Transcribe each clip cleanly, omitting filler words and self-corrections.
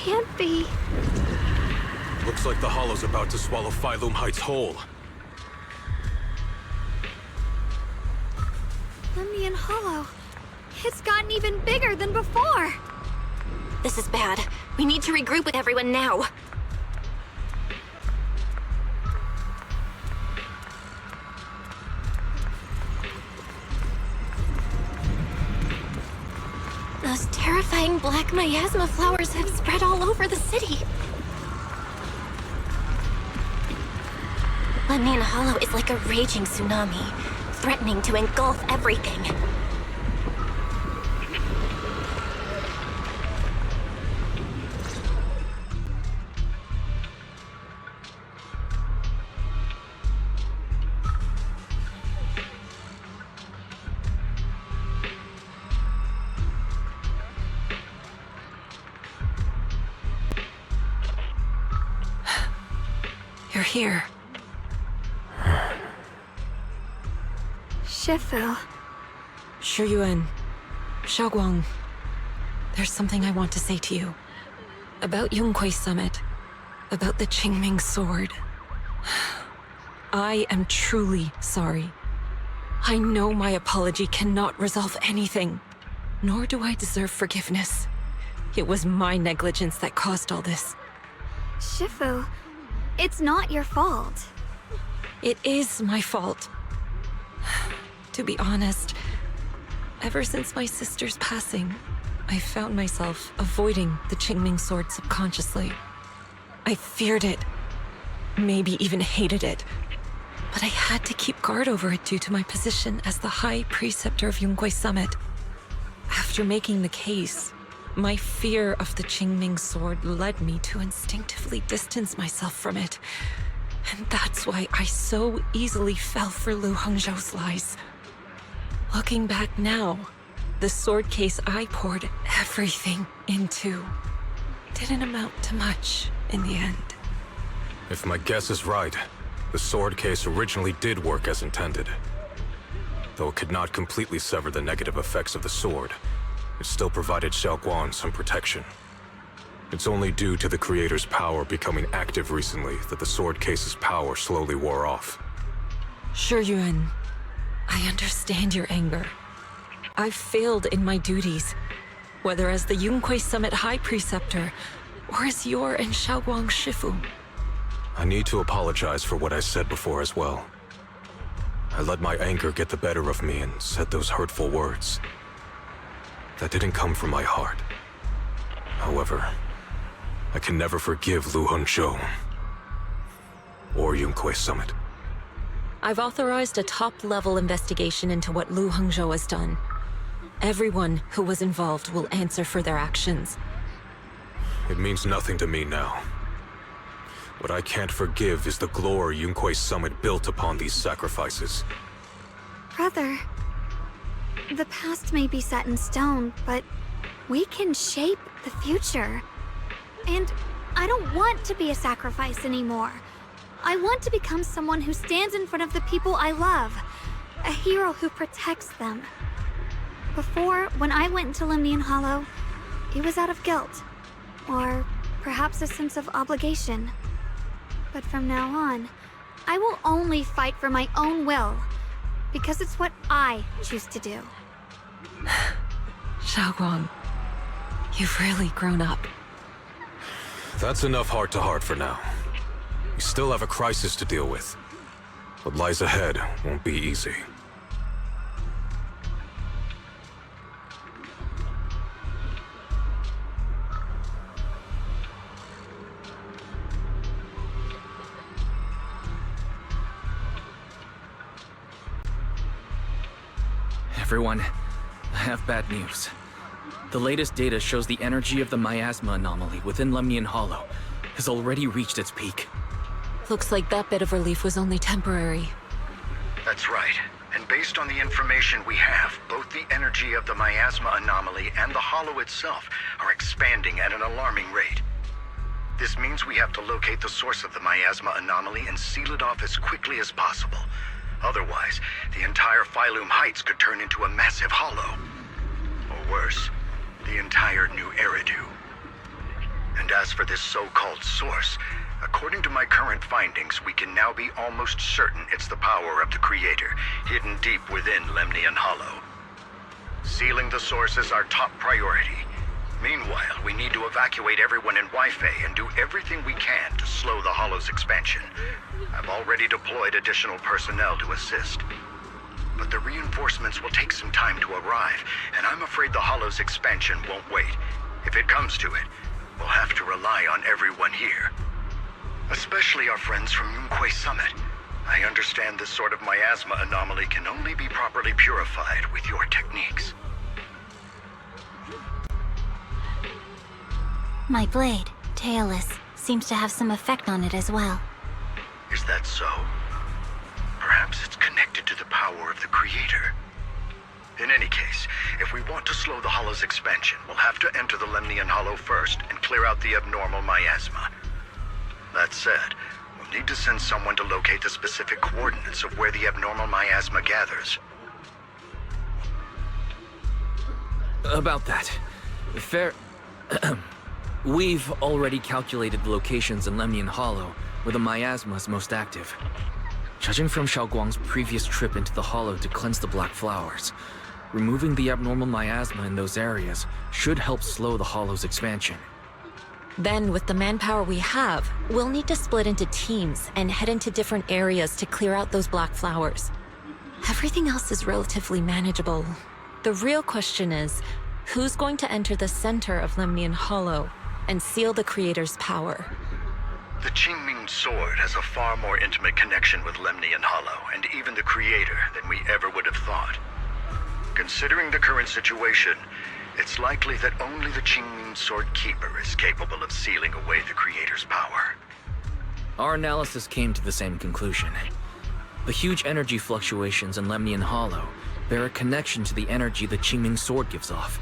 can't be. Looks like the hollow's about to swallow Phylum Heights whole. Lemnian Hollow. It's gotten even bigger than before. This is bad. We need to regroup with everyone now. Those terrifying black miasma flowers have spread all over the city. Lemnian Hollow is like a raging tsunami, threatening to engulf everything. You're here. Shifu. Shuyuan, Xiaoguang, there's something I want to say to you. About Yunquei Summit. About the Qingming Sword. I am truly sorry. I know my apology cannot resolve anything, nor do I deserve forgiveness. It was my negligence that caused all this. Shifu, it's not your fault. It is my fault. To be honest, ever since my sister's passing, I found myself avoiding the Qingming Sword subconsciously. I feared it, maybe even hated it, but I had to keep guard over it due to my position as the High Preceptor of Yunquei Summit. After making the case, my fear of the Qingming Sword led me to instinctively distance myself from it. And that's why I so easily fell for Lu Hangzhou's lies. Looking back now, the sword case I poured everything into didn't amount to much in the end. If my guess is right, the sword case originally did work as intended. Though it could not completely sever the negative effects of the sword, it still provided Xiaoguang some protection. It's only due to the creator's power becoming active recently that the sword case's power slowly wore off. Shuyuan, I understand your anger. I've failed in my duties, whether as the Yunquei Summit High Preceptor, or as your and Xiaoguang's Shifu. I need to apologize for what I said before as well. I let my anger get the better of me and said those hurtful words. That didn't come from my heart. However, I can never forgive Lu Hangzhou or Yunquei Summit. I've authorized a top-level investigation into what Lu Hangzhou has done. Everyone who was involved will answer for their actions. It means nothing to me now. What I can't forgive is the glory Yunquei Summit built upon these sacrifices. Brother, the past may be set in stone, but we can shape the future. And I don't want to be a sacrifice anymore. I want to become someone who stands in front of the people I love. A hero who protects them. Before, when I went into Lemnian Hollow, it was out of guilt. Or perhaps a sense of obligation. But from now on, I will only fight for my own will. Because it's what I choose to do. Xiaoguang, you've really grown up. That's enough heart-to-heart for now. We still have a crisis to deal with. What lies ahead won't be easy. Everyone, I have bad news. The latest data shows the energy of the miasma anomaly within Lemnian Hollow has already reached its peak. Looks like that bit of relief was only temporary. That's right. And based on the information we have, both the energy of the miasma anomaly and the hollow itself are expanding at an alarming rate. This means we have to locate the source of the miasma anomaly and seal it off as quickly as possible. Otherwise, the entire Phylum Heights could turn into a massive hollow. Or worse, the entire New Eridu. And as for this so-called source, according to my current findings, we can now be almost certain it's the power of the Creator, hidden deep within Lemnian Hollow. Sealing the source is our top priority. Meanwhile, we need to evacuate everyone in Wi-Fi and do everything we can to slow the Hollow's expansion. I've already deployed additional personnel to assist. But the reinforcements will take some time to arrive, and I'm afraid the Hollow's expansion won't wait. If it comes to it, we'll have to rely on everyone here. Especially our friends from Yunque Summit. I understand this sort of miasma anomaly can only be properly purified with your techniques. My blade, Tailless, seems to have some effect on it as well. Is that so? Perhaps it's connected to the power of the Creator. In any case, if we want to slow the Hollow's expansion, we'll have to enter the Lemnian Hollow first and clear out the abnormal miasma. That said, we'll need to send someone to locate the specific coordinates of where the abnormal miasma gathers. About that. Fair... We've already calculated the locations in Lemnian Hollow where the miasma is most active. Judging from Xiaoguang's previous trip into the Hollow to cleanse the Black Flowers, removing the abnormal miasma in those areas should help slow the Hollow's expansion. Then, with the manpower we have, we'll need to split into teams and head into different areas to clear out those Black Flowers. Everything else is relatively manageable. The real question is, who's going to enter the center of Lemnian Hollow and seal the Creator's power? The Qingming Sword has a far more intimate connection with Lemnian Hollow, and even the Creator, than we ever would have thought. Considering the current situation, it's likely that only the Qingming Sword Keeper is capable of sealing away the Creator's power. Our analysis came to the same conclusion. The huge energy fluctuations in Lemnian Hollow bear a connection to the energy the Qingming Sword gives off.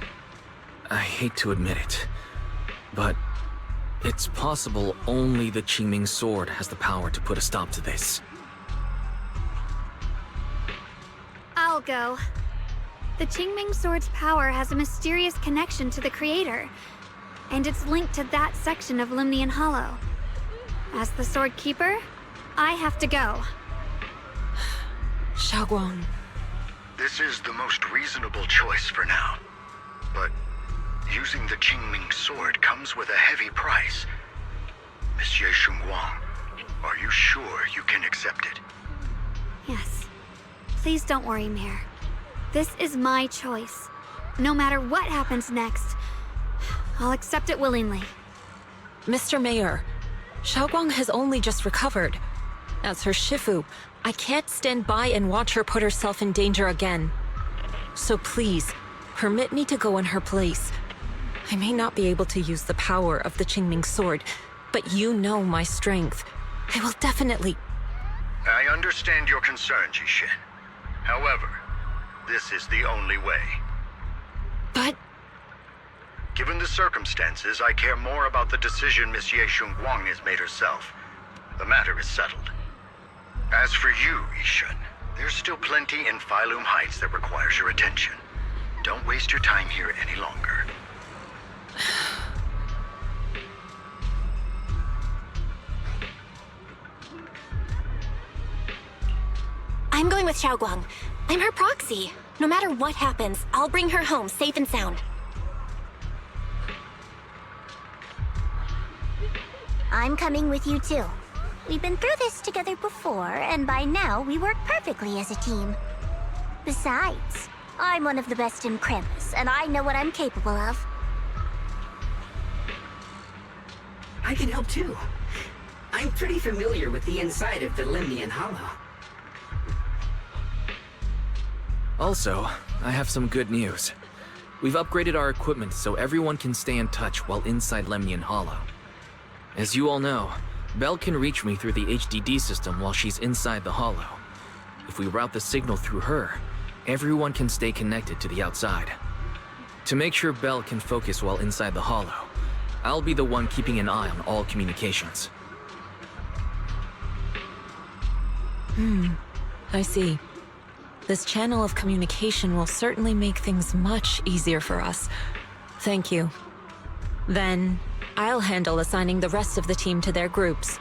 I hate to admit it, but it's possible only the Qingming Sword has the power to put a stop to this. I'll go. The Qingming Sword's power has a mysterious connection to the Creator, and it's linked to that section of Lemnian Hollow. As the Sword Keeper, I have to go. Xiaoguang. This is the most reasonable choice for now. But using the Qingming Sword comes with a heavy price. Monsieur Xunguang, are you sure you can accept it? Yes. Please don't worry, Mayor. This is my choice. No matter what happens next, I'll accept it willingly. Mr. Mayor, Xiaoguang has only just recovered. As her Shifu, I can't stand by and watch her put herself in danger again. So please, permit me to go in her place. I may not be able to use the power of the Qingming Sword, but you know my strength. I will definitely... I understand your concern, Jishin. However, this is the only way. But... Given the circumstances, I care more about the decision Miss Ye Xunguang has made herself. The matter is settled. As for you, Yishun, there's still plenty in Phylum Heights that requires your attention. Don't waste your time here any longer. I'm going with Xiaoguang. I'm her proxy. No matter what happens, I'll bring her home safe and sound. I'm coming with you too. We've been through this together before, and by now we work perfectly as a team. Besides, I'm one of the best in Krampus, and I know what I'm capable of. I can help too. I'm pretty familiar with the inside of the Lemnian Hollow. Also, I have some good news. We've upgraded our equipment so everyone can stay in touch while inside Lemnian Hollow. As you all know, Belle can reach me through the HDD system while she's inside the Hollow. If we route the signal through her, everyone can stay connected to the outside. To make sure Belle can focus while inside the Hollow, I'll be the one keeping an eye on all communications. I see. This channel of communication will certainly make things much easier for us. Thank you. Then, I'll handle assigning the rest of the team to their groups.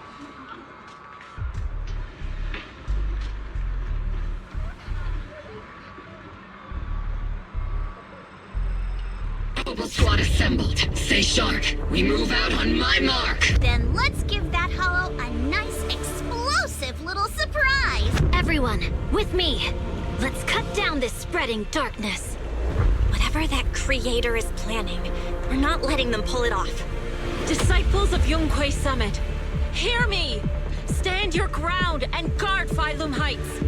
Mobile squad assembled. Stay sharp. We move out on my mark. Then let's give that hollow a nice, explosive little surprise! Everyone, with me. Let's cut down this spreading darkness. Whatever that creator is planning, we're not letting them pull it off. Disciples of Yunque Summit, hear me! Stand your ground and guard Phylum Heights!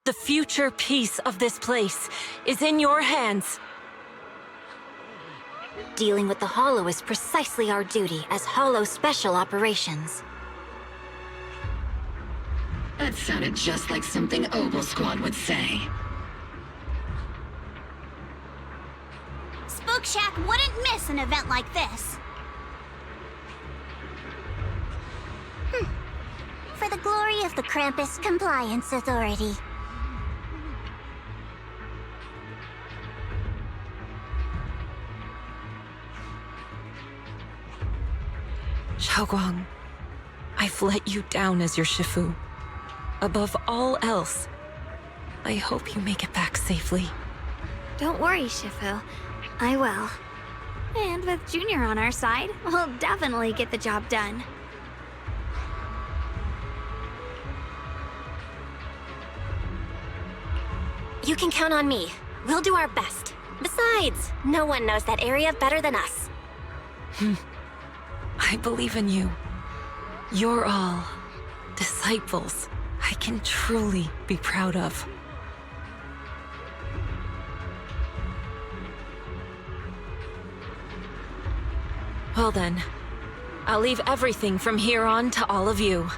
The future peace of this place is in your hands. Dealing with the Hollow is precisely our duty as Hollow Special Operations. That sounded just like something Obel Squad would say. Spook Shack wouldn't miss an event like this. For the glory of the Krampus Compliance Authority. Xiaoguang, I've let you down as your Shifu. Above all else, I hope you make it back safely. Don't worry, Shifu. I will. And with Junior on our side, we'll definitely get the job done. You can count on me. We'll do our best. Besides, no one knows that area better than us. I believe in you. You're all disciples I can truly be proud of. Well then, I'll leave everything from here on to all of you.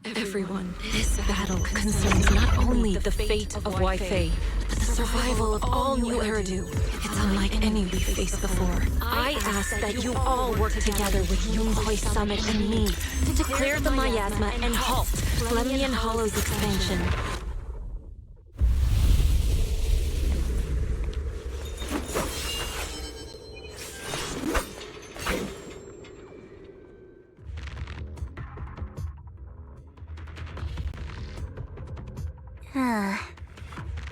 Everyone, this battle concerns not only the fate of Wai Fei, but the survival of all New Eridu. It's unlike any we faced before. I ask that you all work together with Yunhui Summit and me to clear the miasma and halt Lemnian Hollow's expansion.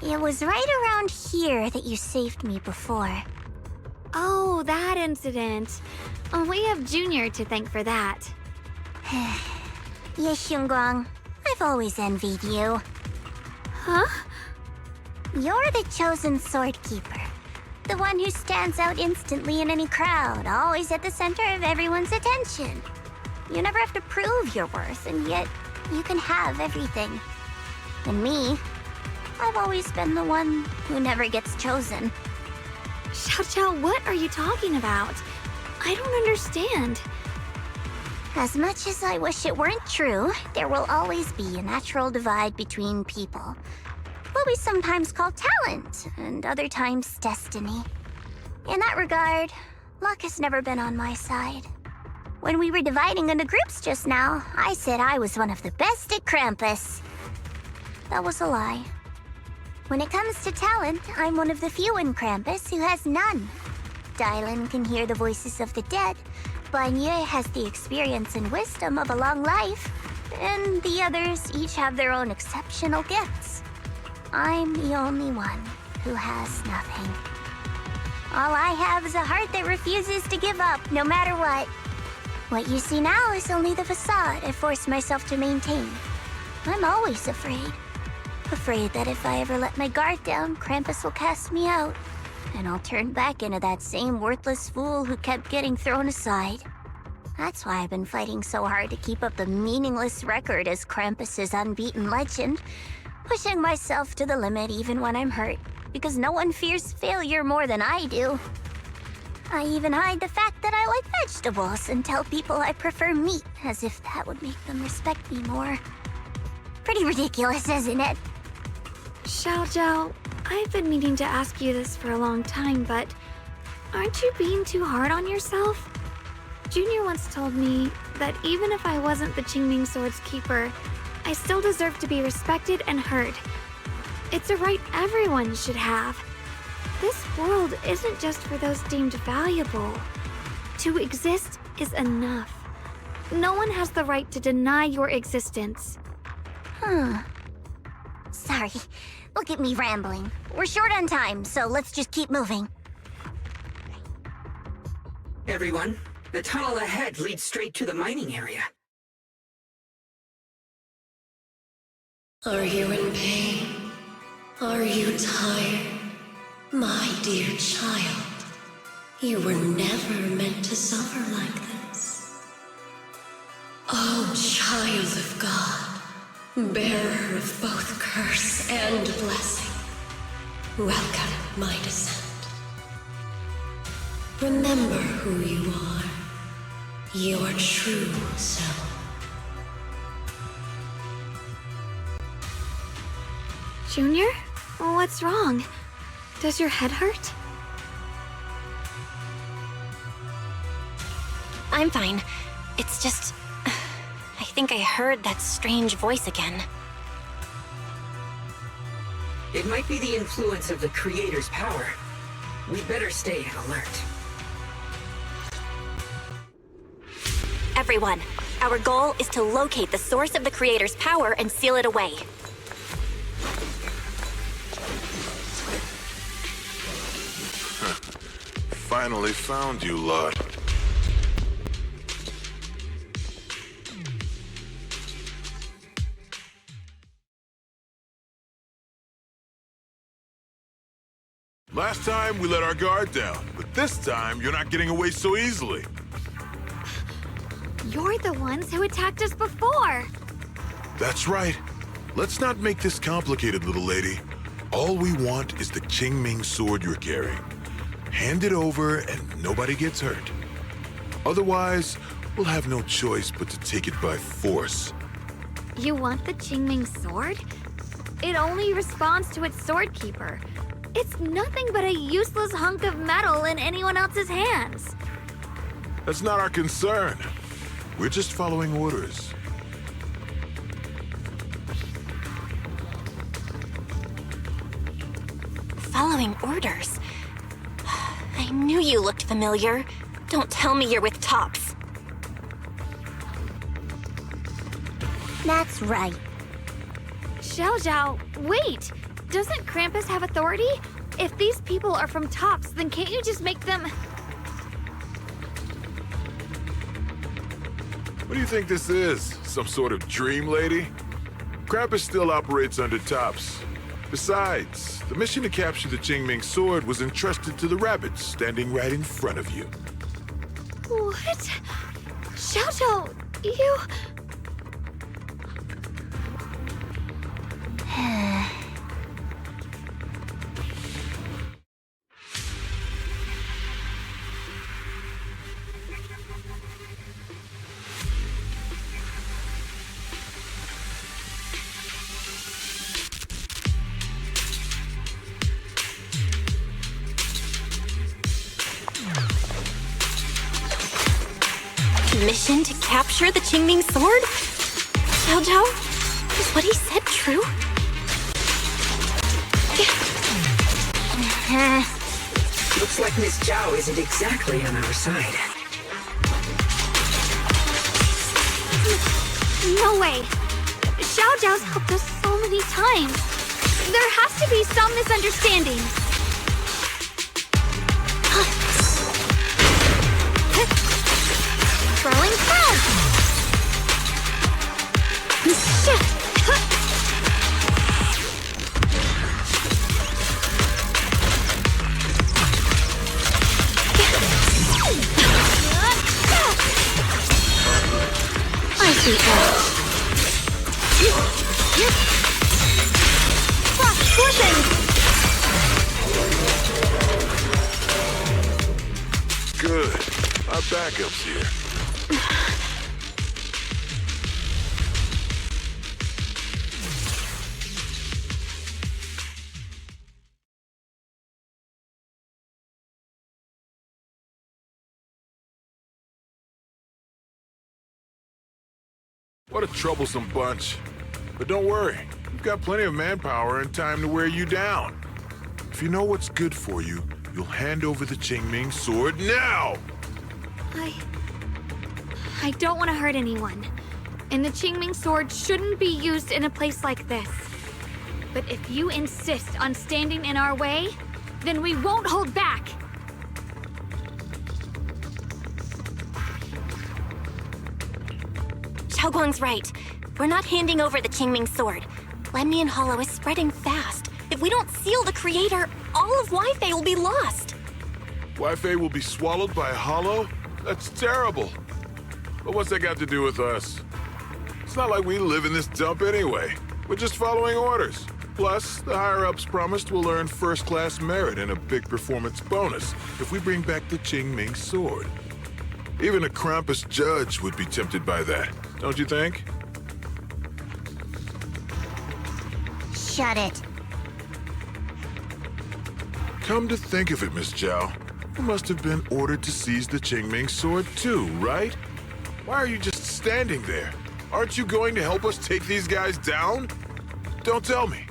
It was right around here that you saved me before. Oh, that incident. We have Junior to thank for that. Yes, Xunguang. I've always envied you. Huh? You're the chosen sword keeper. The one who stands out instantly in any crowd, always at the center of everyone's attention. You never have to prove your worth, and yet you can have everything. And me, I've always been the one who never gets chosen. Xiao, what are you talking about? I don't understand. As much as I wish it weren't true, there will always be a natural divide between people. What we sometimes call talent, and other times destiny. In that regard, luck has never been on my side. When we were dividing into groups just now, I said I was one of the best at Krampus. That was a lie. When it comes to talent, I'm one of the few in Krampus who has none. Dylan can hear the voices of the dead, Banye has the experience and wisdom of a long life, and the others each have their own exceptional gifts. I'm the only one who has nothing. All I have is a heart that refuses to give up, no matter what. What you see now is only the facade I forced myself to maintain. I'm always afraid. Afraid that if I ever let my guard down, Krampus will cast me out, and I'll turn back into that same worthless fool who kept getting thrown aside. That's why I've been fighting so hard to keep up the meaningless record as Krampus's unbeaten legend, pushing myself to the limit even when I'm hurt, because no one fears failure more than I do. I even hide the fact that I like vegetables and tell people I prefer meat, as if that would make them respect me more. Pretty ridiculous, isn't it? Xiao, I've been meaning to ask you this for a long time, but aren't you being too hard on yourself? Junior once told me that even if I wasn't the Qingming Sword's keeper, I still deserve to be respected and heard. It's a right everyone should have. This world isn't just for those deemed valuable. To exist is enough. No one has the right to deny your existence. Sorry. Look at me rambling. We're short on time, so let's just keep moving. Everyone, the tunnel ahead leads straight to the mining area. Are you in pain? Are you tired? My dear child, you were never meant to suffer like this. Oh, child of God, bearer of both curse and blessing, welcome my descent. Remember who you are, your true self. Junior? What's wrong? Does your head hurt? I'm fine. It's just... I think I heard that strange voice again. It might be the influence of the Creator's power. We'd better stay alert. Everyone, our goal is to locate the source of the Creator's power and seal it away. Finally found you, lot. Last time, we let our guard down, but this time, you're not getting away so easily. You're the ones who attacked us before! That's right. Let's not make this complicated, little lady. All we want is the Qingming sword you're carrying. Hand it over and nobody gets hurt. Otherwise, we'll have no choice but to take it by force. You want the Qingming sword? It only responds to its sword keeper. It's nothing but a useless hunk of metal in anyone else's hands. That's not our concern. We're just following orders. Following orders? I knew you looked familiar. Don't tell me you're with Tops. That's right. Xiao, wait! Doesn't Krampus have authority? If these people are from Tops, then can't you just make them... What do you think this is? Some sort of dream lady? Krampus still operates under Tops. Besides, the mission to capture the Qingming sword was entrusted to the rabbits standing right in front of you. What? Xiao, you... Mission to capture the Qingming sword? Xiao, is what he said true? Looks like Miss Zhao isn't exactly on our side. No way! Xiao's helped us so many times. There has to be some misunderstanding. Throwing fast! I see that. Good. Our backup's here. What a troublesome bunch. But don't worry, we've got plenty of manpower and time to wear you down. If you know what's good for you, you'll hand over the Qingming sword now! I don't want to hurt anyone. And the Qingming sword shouldn't be used in a place like this. But if you insist on standing in our way, then we won't hold back! Xiaoguang's right. We're not handing over the Qingming sword. Lemnian Hollow is spreading fast. If we don't seal the creator, all of Wi-Fi will be lost. Wi-Fi will be swallowed by a hollow? That's terrible. But what's that got to do with us? It's not like we live in this dump anyway. We're just following orders. Plus, the higher-ups promised we'll earn first-class merit and a big performance bonus if we bring back the Qingming sword. Even a Krampus judge would be tempted by that, don't you think? Shut it. Come to think of it, Miss Zhao, you must have been ordered to seize the Qingming sword too, right? Why are you just standing there? Aren't you going to help us take these guys down? Don't tell me.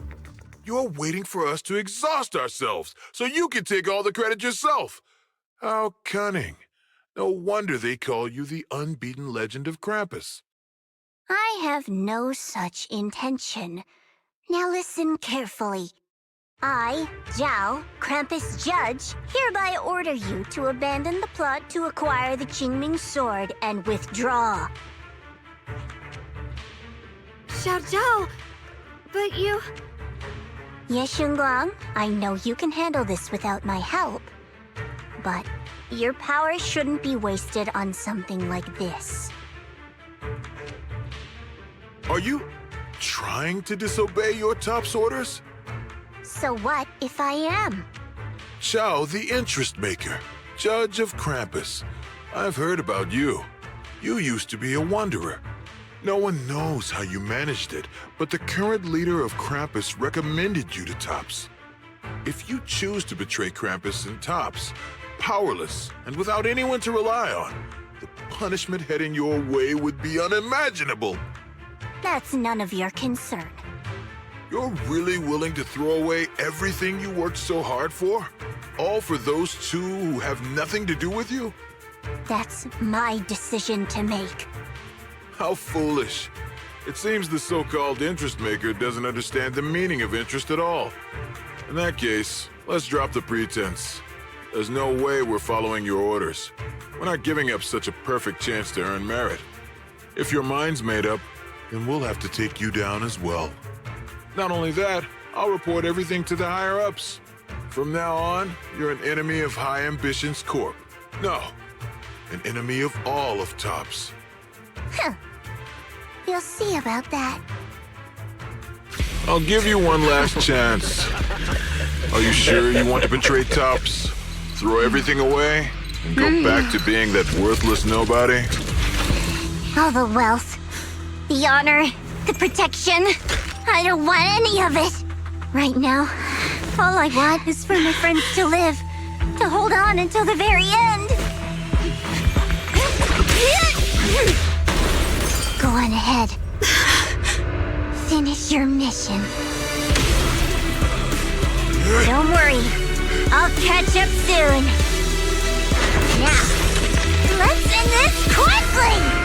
You're waiting for us to exhaust ourselves so you can take all the credit yourself. How cunning. No wonder they call you the unbeaten legend of Krampus. I have no such intention. Now listen carefully. I, Zhao, Krampus Judge, hereby order you to abandon the plot to acquire the Qingming sword and withdraw. Xiao, but you... Yes, Shunguang, I know you can handle this without my help. But your power shouldn't be wasted on something like this. Are you trying to disobey your top's orders? So what if I am? Zhao, the interest maker, judge of Krampus. I've heard about you. You used to be a wanderer. No one knows how you managed it, but the current leader of Krampus recommended you to Tops. If you choose to betray Krampus and Tops, powerless and without anyone to rely on, the punishment heading your way would be unimaginable. That's none of your concern. You're really willing to throw away everything you worked so hard for? All for those two who have nothing to do with you? That's my decision to make. How foolish. It seems the so-called interest maker doesn't understand the meaning of interest at all. In that case, let's drop the pretense. There's no way we're following your orders. We're not giving up such a perfect chance to earn merit. If your mind's made up, then we'll have to take you down as well. Not only that, I'll report everything to the higher-ups. From now on, you're an enemy of High Ambitions Corp. No, an enemy of all of Tops. Huh. We'll see about that. I'll give you one last chance. Are you sure you want to betray Tops? Throw everything away and go back to being that worthless nobody? All the wealth, the honor, the protection. I don't want any of it. Right now, all I want is for my friends to live, to hold on until the very end. Go on ahead. Finish your mission. Don't worry, I'll catch up soon. Now, let's end this quickly!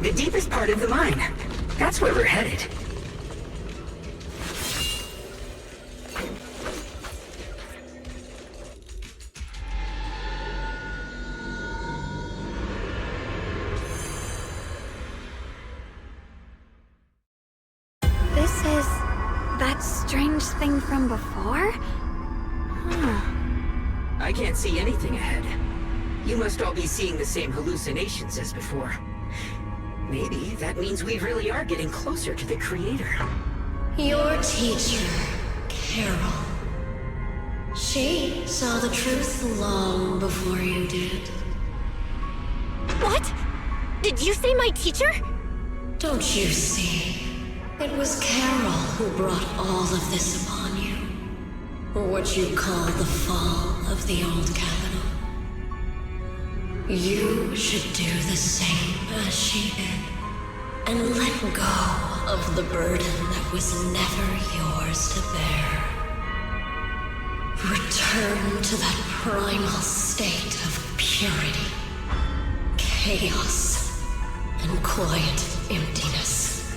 The deepest part of the mine. That's where we're headed. This is that strange thing from before? I can't see anything ahead. You must all be seeing the same hallucinations as before. Maybe that means we really are getting closer to the creator. Your teacher, Carol. She saw the truth long before you did. What? Did you say my teacher? Don't you see? It was Carol who brought all of this upon you. Or what you call the fall of the old capital. You should do the same as she did. And let go of the burden that was never yours to bear. Return to that primal state of purity, chaos, and quiet emptiness.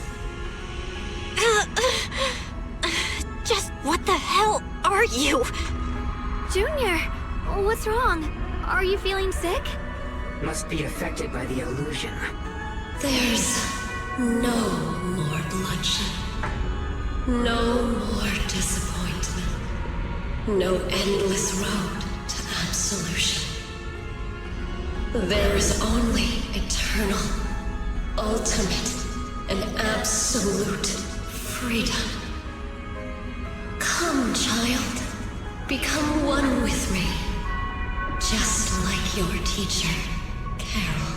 Just what the hell are you? Junior, what's wrong? Are you feeling sick? Must be affected by the illusion. There's no more bloodshed. No more disappointment. No endless road to absolution. There is only eternal, ultimate, and absolute freedom. Come, child. Become one with me. Just like your teacher, Carol.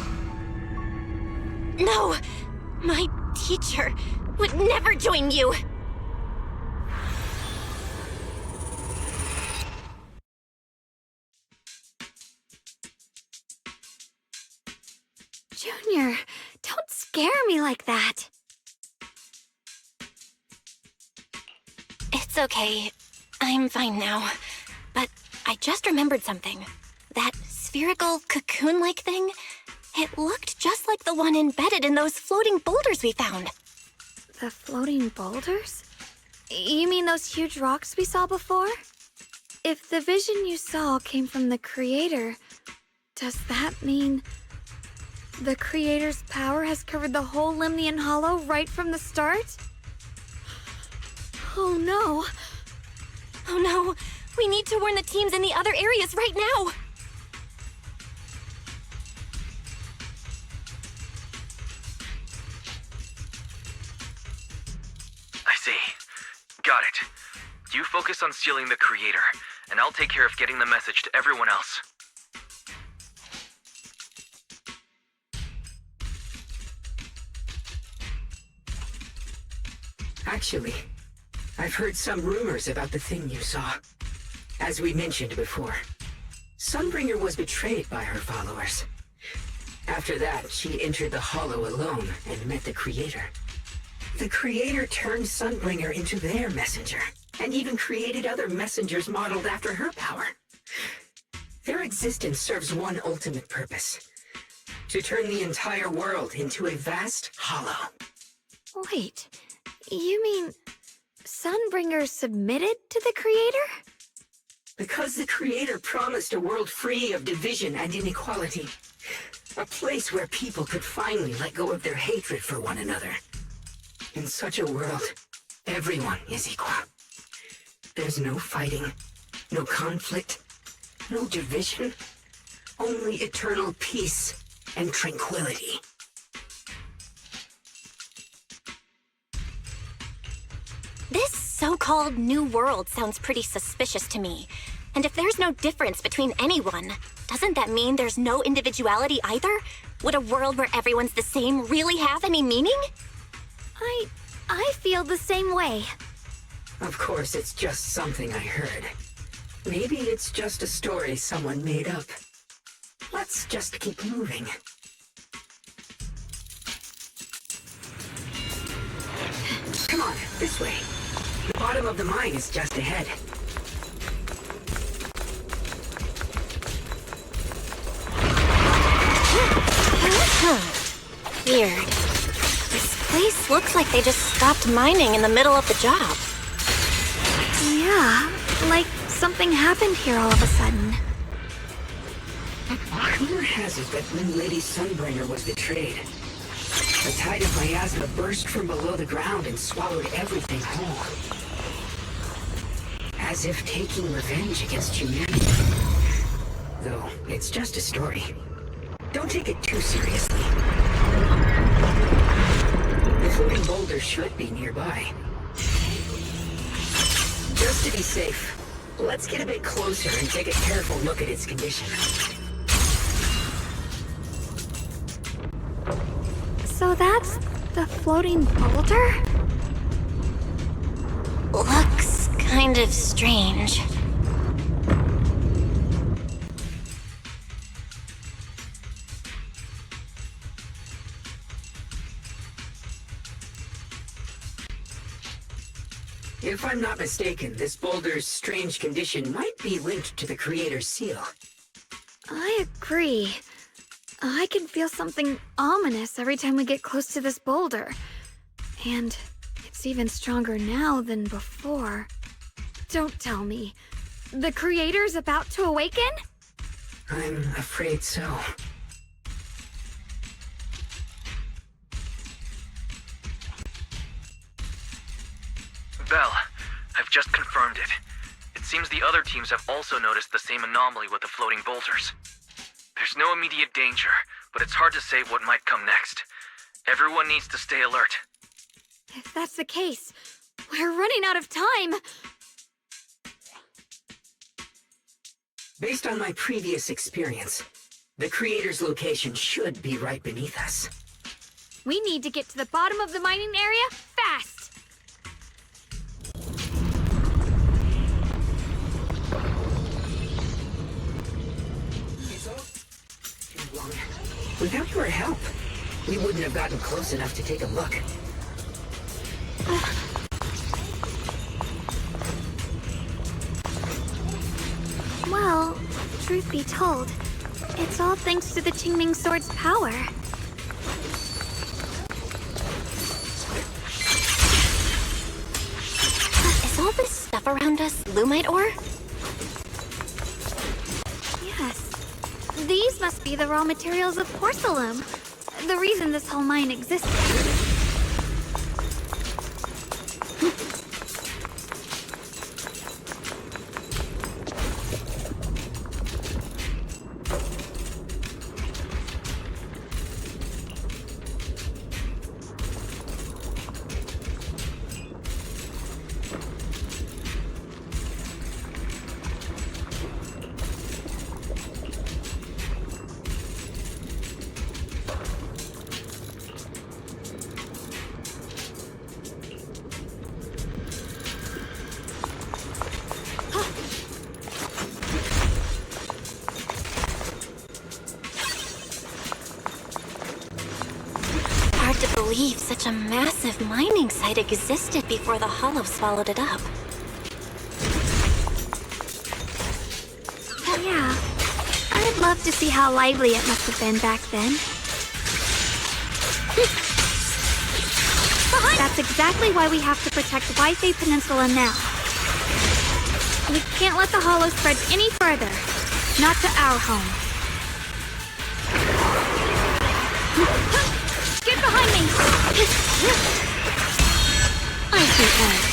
No! My teacher would never join you! Junior, don't scare me like that. It's okay. I'm fine now. But I just remembered something. That spherical cocoon-like thing, it looked just like the one embedded in those floating boulders we found. The floating boulders? You mean those huge rocks we saw before? If the vision you saw came from the Creator, does that mean the Creator's power has covered the whole Lemnian Hollow right from the start? Oh no. Oh no, we need to warn the teams in the other areas right now. I see. Got it. You focus on sealing the Creator, and I'll take care of getting the message to everyone else. Actually, I've heard some rumors about the thing you saw. As we mentioned before, Sunbringer was betrayed by her followers. After that, she entered the Hollow alone and met the Creator. The Creator turned Sunbringer into their messenger, and even created other messengers modeled after her power. Their existence serves one ultimate purpose: to turn the entire world into a vast hollow. Wait, you mean Sunbringer submitted to the Creator? Because the Creator promised a world free of division and inequality. A place where people could finally let go of their hatred for one another. In such a world, everyone is equal. There's no fighting, no conflict, no division, only eternal peace and tranquility. This so-called new world sounds pretty suspicious to me. And if there's no difference between anyone, doesn't that mean there's no individuality either? Would a world where everyone's the same really have any meaning? I feel the same way. Of course, it's just something I heard. Maybe it's just a story someone made up. Let's just keep moving. Come on, this way. The bottom of the mine is just ahead. Weird. This place looks like they just stopped mining in the middle of the job. Yeah, like something happened here all of a sudden. Rumor has it that when Lady Sunbringer was betrayed, the tide of miasma burst from below the ground and swallowed everything whole. As if taking revenge against humanity. Though, it's just a story. Don't take it too seriously. The floating boulder should be nearby. Just to be safe, let's get a bit closer and take a careful look at its condition. So that's the floating boulder? Looks kind of strange. If I'm not mistaken, this boulder's strange condition might be linked to the Creator's seal. I agree. I can feel something ominous every time we get close to this boulder. And it's even stronger now than before. Don't tell me. The Creator's about to awaken? I'm afraid so. Belle, I've just confirmed it. It seems the other teams have also noticed the same anomaly with the floating boulders. There's no immediate danger, but it's hard to say what might come next. Everyone needs to stay alert. If that's the case, we're running out of time. Based on my previous experience, the Creator's location should be right beneath us. We need to get to the bottom of the mining area fast. Without your help, we wouldn't have gotten close enough to take a look. Well, truth be told, it's all thanks to the Qingming Sword's power. Is all this stuff around us Lumite ore? Yes. These must be the raw materials of porcelain. The reason this whole mine existed. Hard to believe such a massive mining site existed before the Hollow swallowed it up. Yeah. I'd love to see how lively it must have been back then. That's exactly why we have to protect Wi-Fi Peninsula now. We can't let the Hollow spread any further. Not to our home. Get behind me! Icy Edge.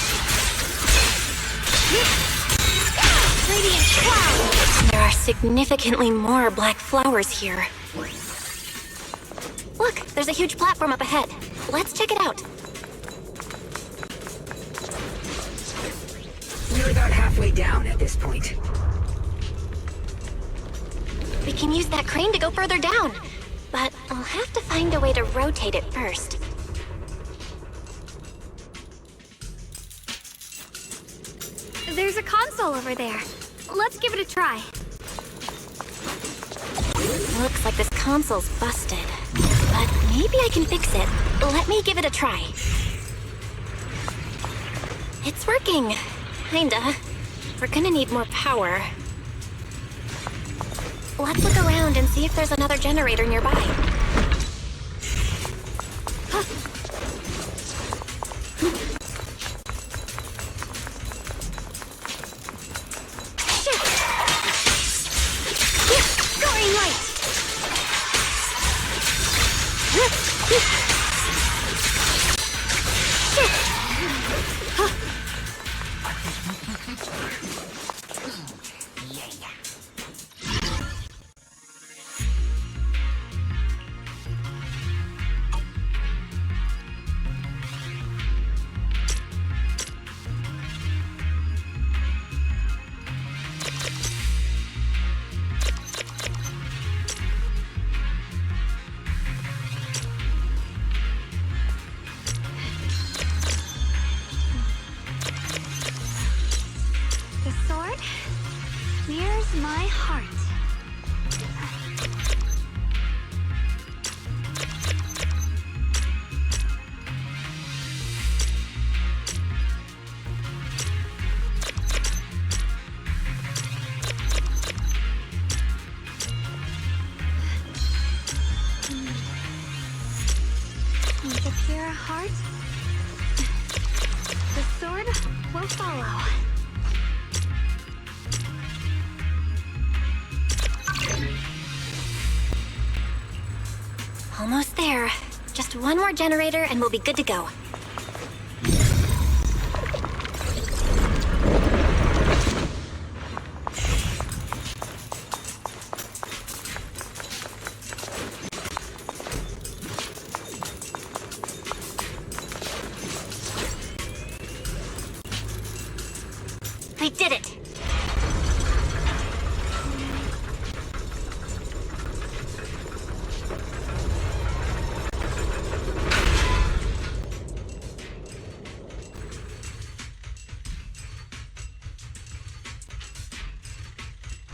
Radiant Cloud! There are significantly more black flowers here. Look, there's a huge platform up ahead. Let's check it out. We're about halfway down at this point. We can use that crane to go further down. But I'll have to find a way to rotate it first. There's a console over there. Let's give it a try. Looks like this console's busted. But maybe I can fix it. Let me give it a try. It's working. Kinda. We're gonna need more power. Let's look around and see if there's another generator nearby. Shit! Going right! The sword mirrors my heart. With a pure heart, the sword will follow. Almost there. Just one more generator and we'll be good to go. We did it!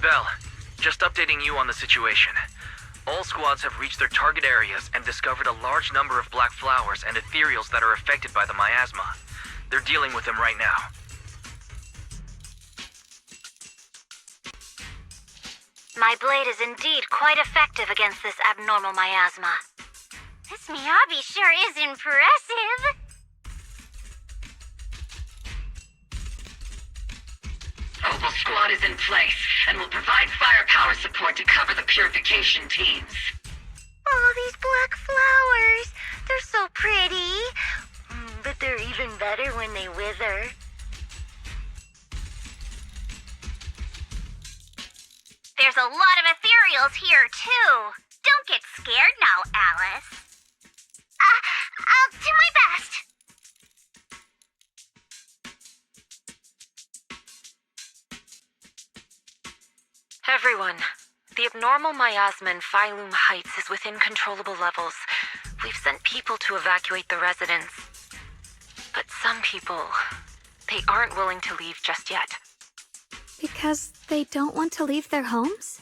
Belle, just updating you on the situation. All squads have reached their target areas and discovered a large number of black flowers and ethereals that are affected by the miasma. They're dealing with them right now. My blade is indeed quite effective against this abnormal miasma. This Miyabi sure is impressive. Opal Squad is in place and will provide firepower support to cover the purification teams. Oh, these black flowers. They're so pretty. But they're even better when they wither. There's a lot of ethereals here, too. Don't get scared now, Alice. I'll do my best. Everyone, the abnormal miasma in Phylum Heights is within controllable levels. We've sent people to evacuate the residents. But some people, they aren't willing to leave just yet. Because they don't want to leave their homes?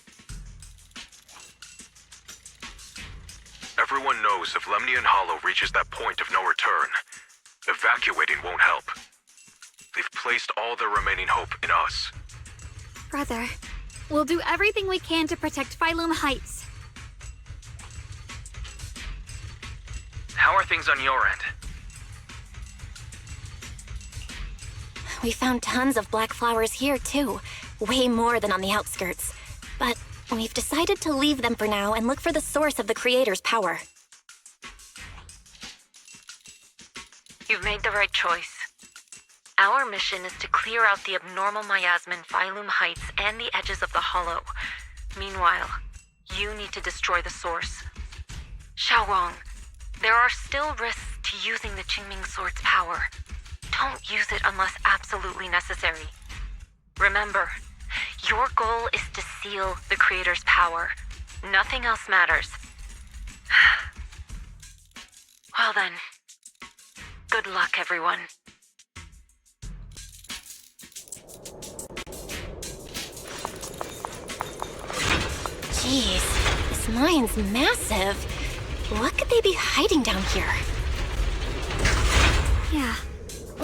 Everyone knows if Lemnian Hollow reaches that point of no return, evacuating won't help. They've placed all their remaining hope in us. Brother, we'll do everything we can to protect Phylum Heights. How are things on your end? We found tons of black flowers here, too. Way more than on the outskirts. But we've decided to leave them for now and look for the source of the Creator's power. You've made the right choice. Our mission is to clear out the abnormal miasma in Phylum Heights and the edges of the Hollow. Meanwhile, you need to destroy the source. Xiaowang, there are still risks to using the Qingming Sword's power. Don't use it unless absolutely necessary. Remember, your goal is to seal the Creator's power. Nothing else matters. Well then, good luck, everyone. Jeez, this mine's massive. What could they be hiding down here? Yeah,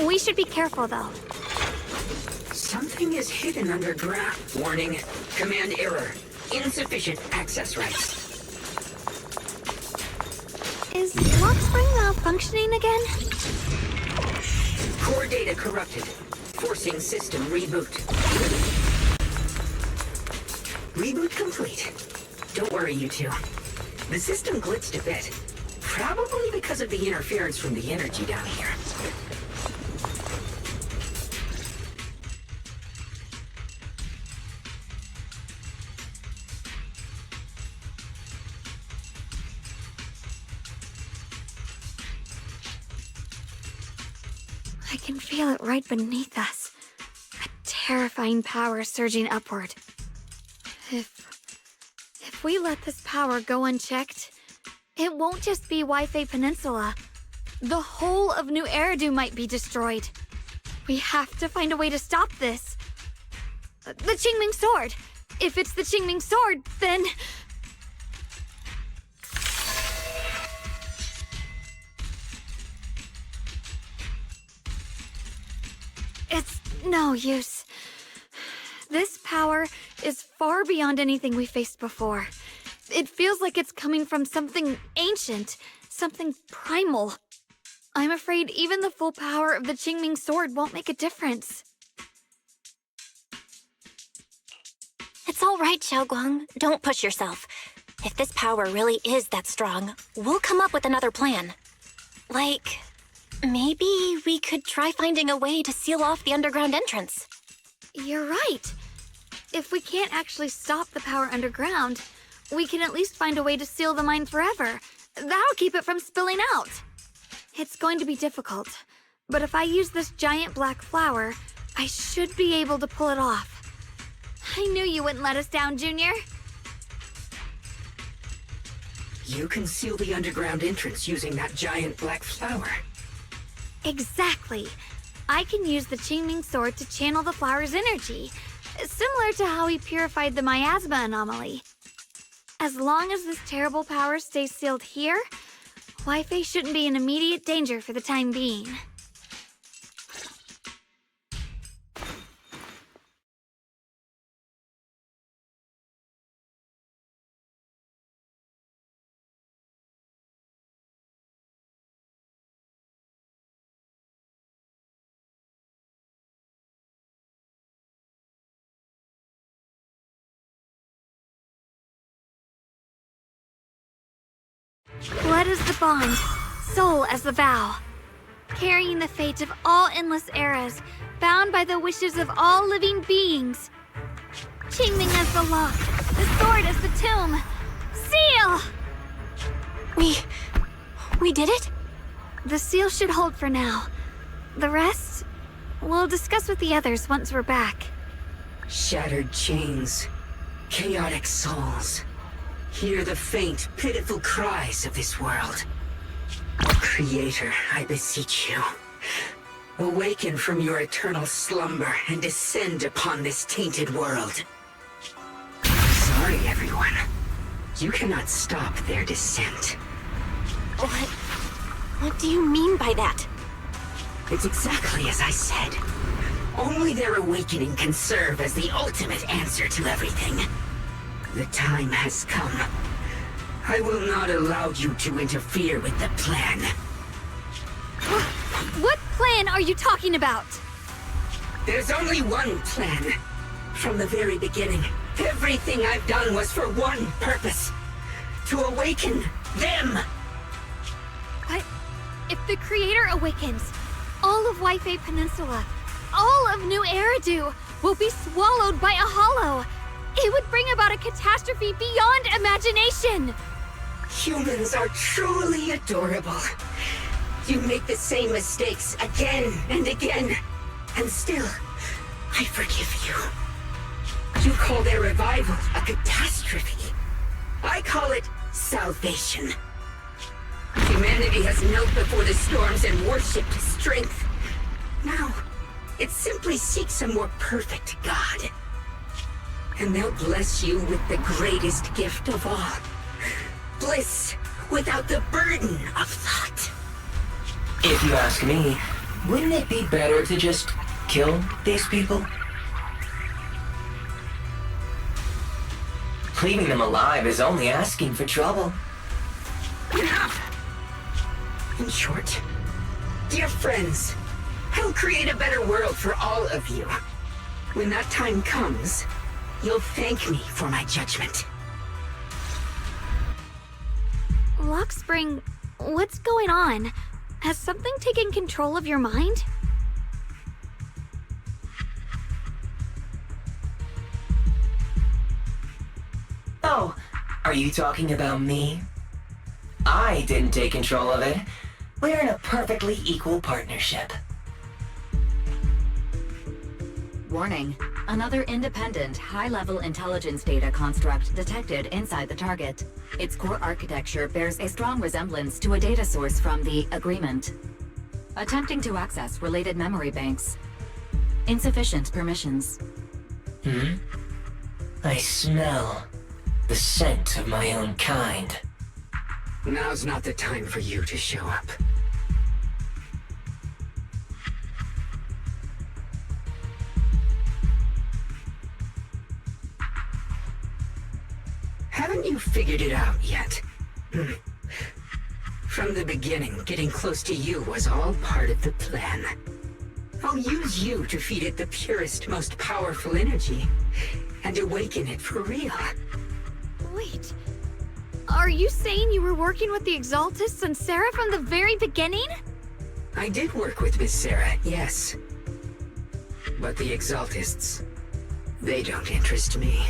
we should be careful though. Something is hidden underground. Warning. Command error. Insufficient access rights. Is Lock Spring malfunctioning again? Core data corrupted. Forcing system reboot. Reboot complete. Don't worry, you two. The system glitched a bit. Probably because of the interference from the energy down here. I can feel it right beneath us. A terrifying power surging upward. If we let this power go unchecked, it won't just be Wi-Fi Peninsula. The whole of New Eridu might be destroyed. We have to find a way to stop this. The Qingming Sword! If it's the Qingming Sword, then... It's no use. This power is far beyond anything we faced before. It feels like it's coming from something ancient, something primal. I'm afraid even the full power of the Qingming Sword won't make a difference. It's all right, Xiaoguang. Don't push yourself. If this power really is that strong, we'll come up with another plan. Like, maybe we could try finding a way to seal off the underground entrance. You're right. If we can't actually stop the power underground, we can at least find a way to seal the mine forever. That'll keep it from spilling out. It's going to be difficult, but if I use this giant black flower, I should be able to pull it off. I knew you wouldn't let us down, Junior. You can seal the underground entrance using that giant black flower. Exactly. I can use the Qingming Sword to channel the flower's energy, similar to how he purified the miasma anomaly. As long as this terrible power stays sealed here, Wi-Fi shouldn't be in immediate danger for the time being. Blood is the bond, soul as the vow. Carrying the fate of all endless eras, bound by the wishes of all living beings. Qingming as the lock, the sword as the tomb. Seal! We did it? The seal should hold for now. The rest, we'll discuss with the others once we're back. Shattered chains, chaotic souls. Hear the faint, pitiful cries of this world. Creator, I beseech you. Awaken from your eternal slumber and descend upon this tainted world. Sorry, everyone. You cannot stop their descent. What do you mean by that? It's exactly as I said. Only their awakening can serve as the ultimate answer to everything. The time has come. I will not allow you to interfere with the plan. What plan are you talking about? There's only one plan. From the very beginning, everything I've done was for one purpose. To awaken them. But if the Creator awakens, all of Wi-Fi Peninsula, all of New Eridu will be swallowed by a hollow. It would bring about a catastrophe beyond imagination! Humans are truly adorable. You make the same mistakes again and again, and still, I forgive you. You call their revival a catastrophe. I call it salvation. Humanity has knelt before the storms and worshipped strength. Now, it simply seeks a more perfect God. And they'll bless you with the greatest gift of all. Bliss without the burden of thought. If you ask me, wouldn't it be better to just kill these people? Leaving them alive is only asking for trouble. Enough! In short, dear friends, I'll create a better world for all of you. When that time comes, you'll thank me for my judgment. Lockspring, what's going on? Has something taken control of your mind? Oh, are you talking about me? I didn't take control of it. We're in a perfectly equal partnership. Warning. Another independent, high-level intelligence data construct detected inside the target. Its core architecture bears a strong resemblance to a data source from the Agreement. Attempting to access related memory banks. Insufficient permissions. I smell the scent of my own kind. Now's not the time for you to show up. Haven't you figured it out yet? From the beginning, getting close to you was all part of the plan. I'll use you to feed it the purest, most powerful energy, and awaken it for real. Wait, are you saying you were working with the Exaltists and Sarah from the very beginning? I did work with Miss Sarah, yes. But the Exaltists, they don't interest me.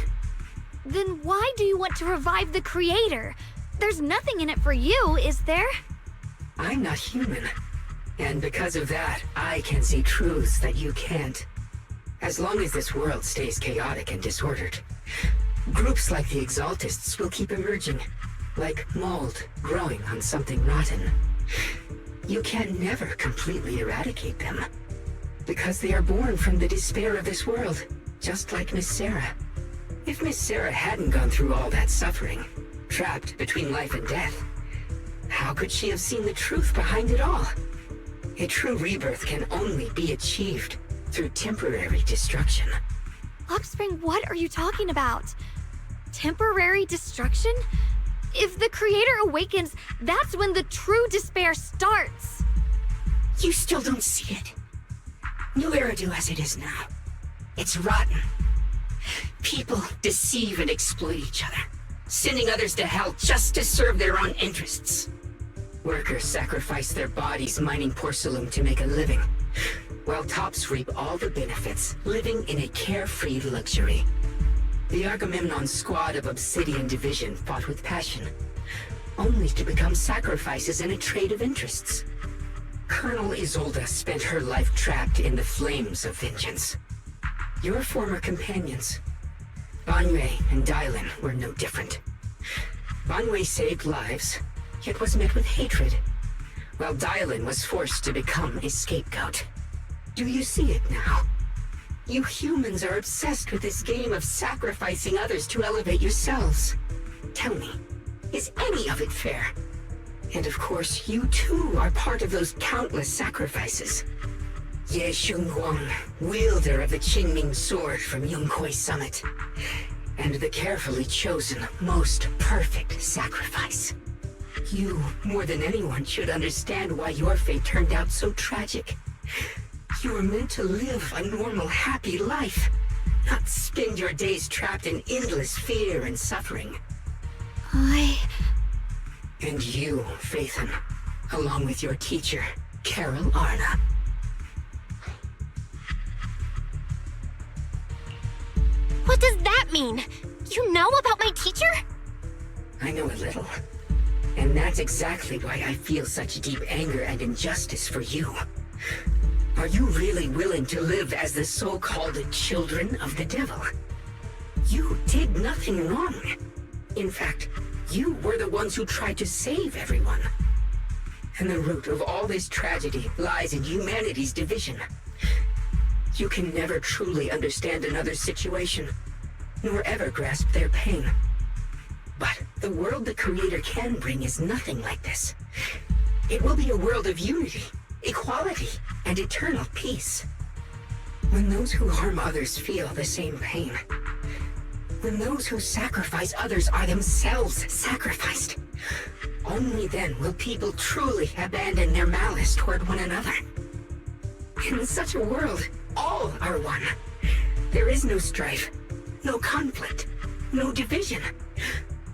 Then why do you want to revive the Creator? There's nothing in it for you, is there? I'm not human. And because of that, I can see truths that you can't. As long as this world stays chaotic and disordered, groups like the Exaltists will keep emerging, like mold growing on something rotten. You can never completely eradicate them, because they are born from the despair of this world, just like Miss Sarah. If Miss Sarah hadn't gone through all that suffering, trapped between life and death, how could she have seen the truth behind it all? A true rebirth can only be achieved through temporary destruction. Offspring, what are you talking about? Temporary destruction? If the Creator awakens, that's when the true despair starts. You still don't see it. New Eridu as it is now. It's rotten. People deceive and exploit each other, sending others to hell just to serve their own interests. Workers sacrifice their bodies mining porcelain to make a living, while tops reap all the benefits, living in a carefree luxury. The Agamemnon squad of Obsidian Division fought with passion, only to become sacrifices in a trade of interests. Colonel Isolde spent her life trapped in the flames of vengeance. Your former companions, Banwei and Dylan, were no different. Banwei saved lives, yet was met with hatred, while Dylan was forced to become a scapegoat. Do you see it now? You humans are obsessed with this game of sacrificing others to elevate yourselves. Tell me, is any of it fair? And of course, you too are part of those countless sacrifices. Ye Shunguang, wielder of the Qingming sword from Yongkoi Summit, and the carefully chosen, most perfect sacrifice. You, more than anyone, should understand why your fate turned out so tragic. You were meant to live a normal, happy life, not spend your days trapped in endless fear and suffering. And you, Phaethon, along with your teacher, Carol Arna. What does that mean? You know about my teacher? I know a little. And that's exactly why I feel such deep anger and injustice for you. Are you really willing to live as the so-called children of the devil? You did nothing wrong. In fact, you were the ones who tried to save everyone. And the root of all this tragedy lies in humanity's division. You can never truly understand another's situation, nor ever grasp their pain. But the world the Creator can bring is nothing like this. It will be a world of unity, equality, and eternal peace. When those who harm others feel the same pain, when those who sacrifice others are themselves sacrificed, only then will people truly abandon their malice toward one another. In such a world, all are one. There is no strife, no conflict, no division.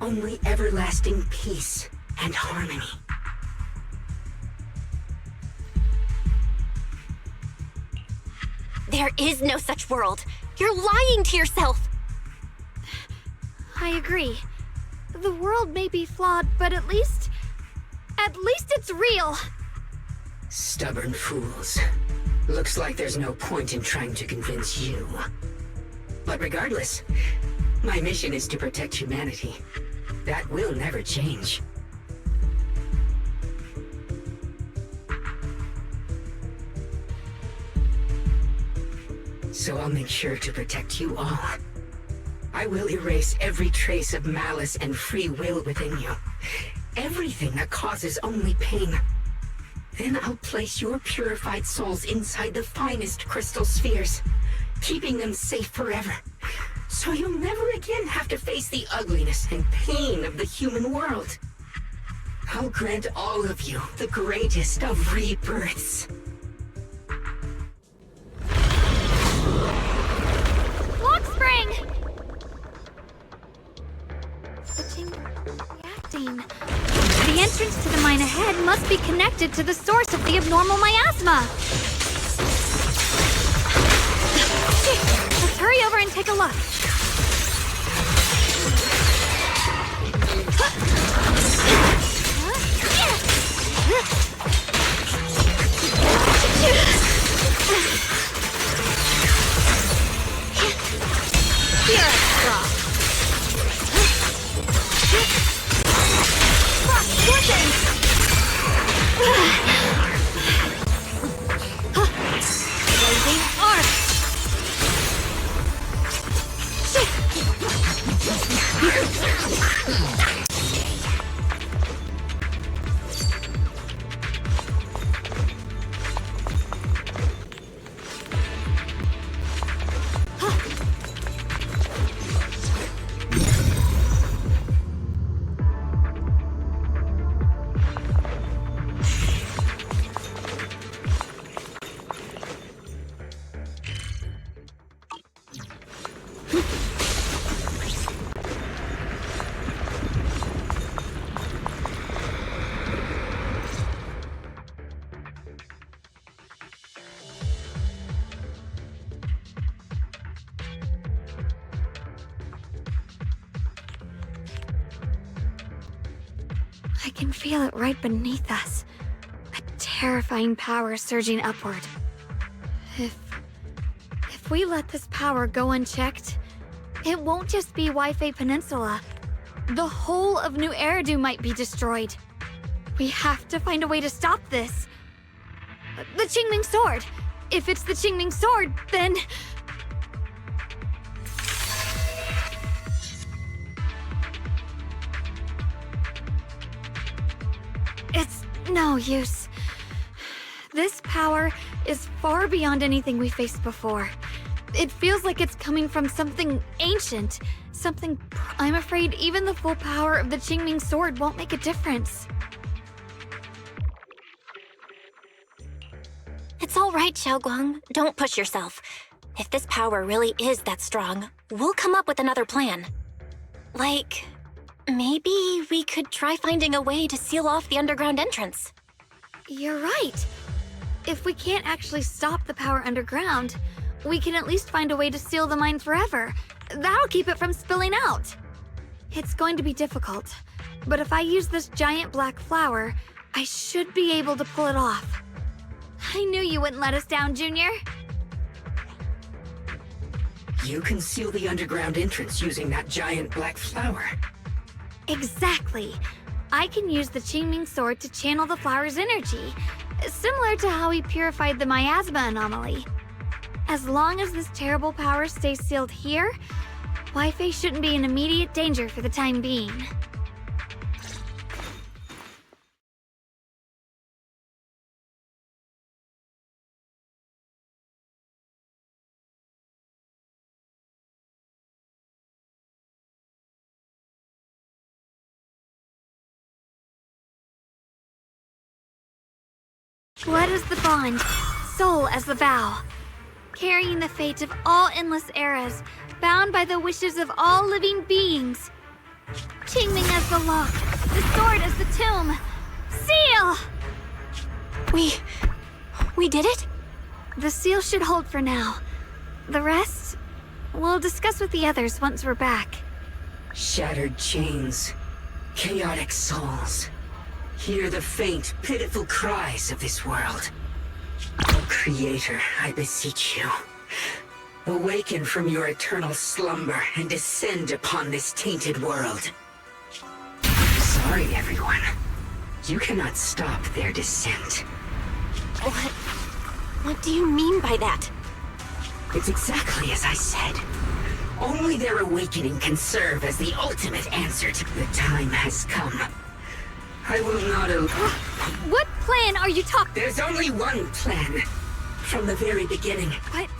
Only everlasting peace and harmony. There is no such world. You're lying to yourself. I agree. The world may be flawed, but at least it's real. Stubborn fools. Looks like there's no point in trying to convince you. But regardless, my mission is to protect humanity. That will never change. So I'll make sure to protect you all. I will erase every trace of malice and free will within you. Everything that causes only pain. Then I'll place your purified souls inside the finest crystal spheres, keeping them safe forever. So you'll never again have to face the ugliness and pain of the human world. I'll grant all of you the greatest of rebirths. Lock spring! Switching, reacting. The entrance to the mine ahead must be connected to the source of the abnormal miasma. Let's hurry over and take a look. I can feel it right beneath us. A terrifying power surging upward. If we let this power go unchecked, it won't just be Wi-Fi Peninsula. The whole of New Eridu might be destroyed. We have to find a way to stop this. The Qingming Sword! If it's the Qingming Sword, then... It's no use. This power is far beyond anything we faced before. It feels like it's coming from something ancient, I'm afraid even the full power of the Qingming Sword won't make a difference. It's all right, Xiaoguang. Don't push yourself. If this power really is that strong, we'll come up with another plan. Like, maybe we could try finding a way to seal off the underground entrance. You're right. If we can't actually stop the power underground, we can at least find a way to seal the mine forever. That'll keep it from spilling out. It's going to be difficult, but if I use this giant black flower, I should be able to pull it off. I knew you wouldn't let us down, Junior. You can seal the underground entrance using that giant black flower. Exactly. I can use the Qingming Sword to channel the flower's energy, similar to how we purified the miasma anomaly. As long as this terrible power stays sealed here, Wi-Fi shouldn't be in immediate danger for the time being. Blood as the bond, soul as the vow. Carrying the fate of all endless eras, bound by the wishes of all living beings. Qingming as the lock, the sword as the tomb. Seal! We did it? The seal should hold for now. The rest, we'll discuss with the others once we're back. Shattered chains, chaotic souls. Hear the faint, pitiful cries of this world. Oh, Creator, I beseech you. Awaken from your eternal slumber and descend upon this tainted world. Sorry, everyone. You cannot stop their descent. What do you mean by that? It's exactly as I said. Only their awakening can serve as the ultimate answer to the time has come. I will not What plan are you talking? There's only one plan. From the very beginning. What?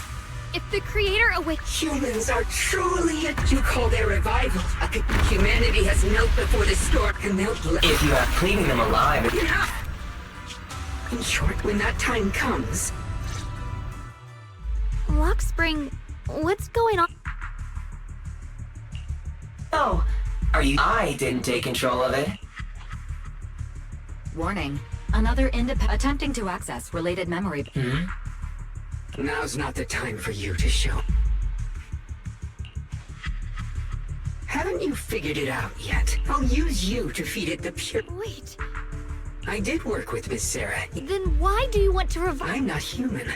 If the Creator awakes... Humans are truly you call their revival. Humanity has knelt before the storm and they'll... If you have cleaning them alive... In short, when that time comes... Lockspring, what's going on? Oh, are you... I didn't take control of it. Warning. Another attempting to access related memory. Now's not the time for you to show. Haven't you figured it out yet? I'll use you to feed it the pure... Wait. I did work with Miss Sarah. Then why do you want to revive... I'm not human.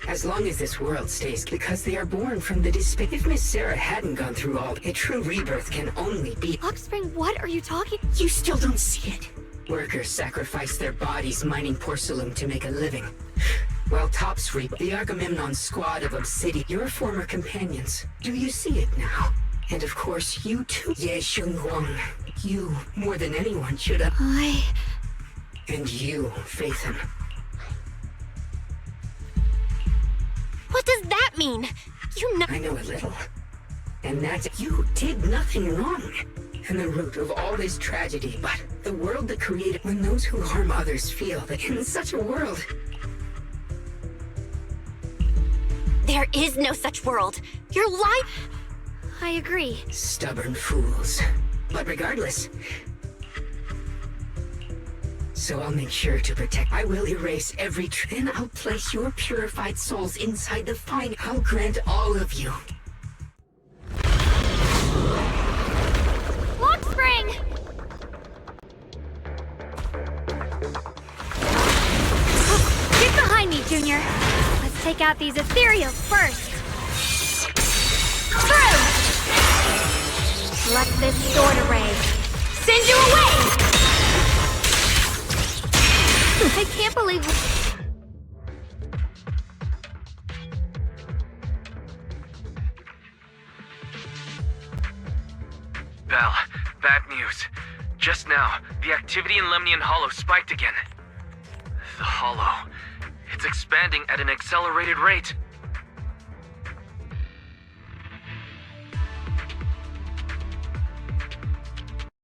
As long as this world stays, because they are born from the despair. If Miss Sarah hadn't gone through all, a true rebirth can only be... Lockspring, what are you talking... You still don't see it. Workers sacrifice their bodies mining porcelain to make a living. While tops reap the Agamemnon squad of Obsidian, your former companions. Do you see it now? And of course, you too, Ye Shunguang. You, more than anyone, should have. And you, Faithum. What does that mean? You know. I know a little. And that's you did nothing wrong. And the root of all this tragedy, but the world that created when those who harm others feel that in such a world. There is no such world. You're lying. I agree. Stubborn fools. But regardless. So I'll make sure to protect. I will erase every and I'll place your purified souls inside the fine. I'll grant all of you. Lock spring! Get behind me, Junior. Let's take out these ethereals first. Through! Let this sword array send you away! I can't believe... Belle, bad news. Just now, the activity in Lemnian Hollow spiked again. The Hollow. It's expanding at an accelerated rate.